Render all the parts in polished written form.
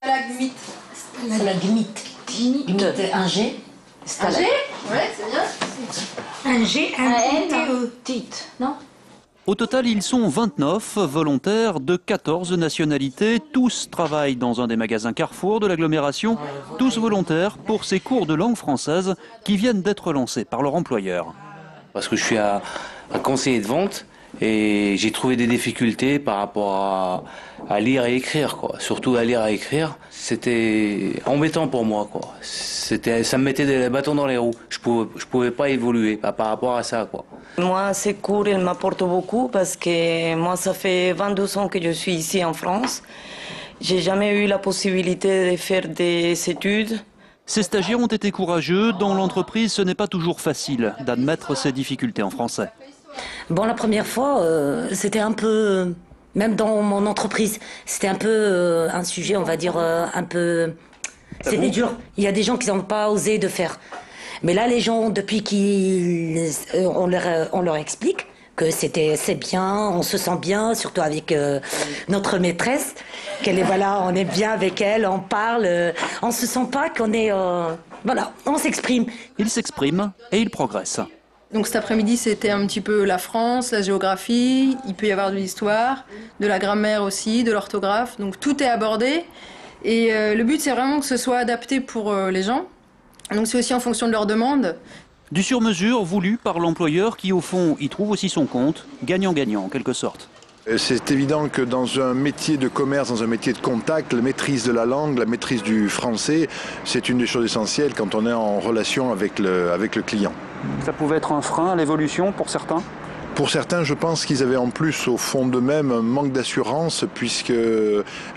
Stalagmite. Stalagmite. Gmite. Un G. Un G? Ouais, c'est bien. Un G, un Tite. Non? Au total, ils sont 29 volontaires de 14 nationalités. Tous travaillent dans un des magasins Carrefour de l'agglomération. Tous volontaires pour ces cours de langue française qui viennent d'être lancés par leur employeur. Parce que je suis un conseiller de vente et j'ai trouvé des difficultés par rapport à lire et écrire, quoi. Surtout à lire et écrire, c'était embêtant pour moi, quoi. Ça me mettait des bâtons dans les roues. Je pouvais pas évoluer par rapport à ça, quoi. Moi, ces cours, ils m'apportent beaucoup parce que moi, ça fait 22 ans que je suis ici en France. J'ai jamais eu la possibilité de faire des études. Ces stagiaires ont été courageux. Dans l'entreprise, ce n'est pas toujours facile d'admettre ces difficultés en français. Bon, la première fois, c'était un peu, même dans mon entreprise, c'était un peu un sujet, on va dire, un peu... C'était dur. Il y a des gens qui n'ont pas osé de faire. Mais là, les gens, depuis qu'on leur explique que c'est bien, on se sent bien, surtout avec notre maîtresse, qu'elle est, voilà, on est bien avec elle, on parle, on se sent pas qu'on est... voilà, on s'exprime. Ils s'expriment et ils progressent. Donc cet après-midi, c'était un petit peu la France, la géographie, il peut y avoir de l'histoire, de la grammaire aussi, de l'orthographe, donc tout est abordé. Et le but, c'est vraiment que ce soit adapté pour les gens. Donc c'est aussi en fonction de leurs demandes. Du sur-mesure voulu par l'employeur qui, au fond, y trouve aussi son compte, gagnant-gagnant en quelque sorte. C'est évident que dans un métier de commerce, dans un métier de contact, la maîtrise de la langue, la maîtrise du français, c'est une des choses essentielles quand on est en relation avec le client. Ça pouvait être un frein à l'évolution pour certains ? Pour certains, je pense qu'ils avaient en plus au fond d'eux-mêmes un manque d'assurance puisque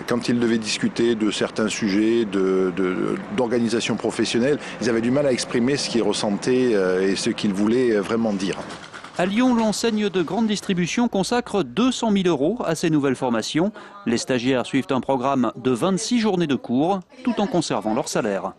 quand ils devaient discuter de certains sujets d'organisation professionnelle, ils avaient du mal à exprimer ce qu'ils ressentaient et ce qu'ils voulaient vraiment dire. À Lyon, l'enseigne de grande distribution consacre 200 000 € à ces nouvelles formations. Les stagiaires suivent un programme de 26 journées de cours tout en conservant leur salaire.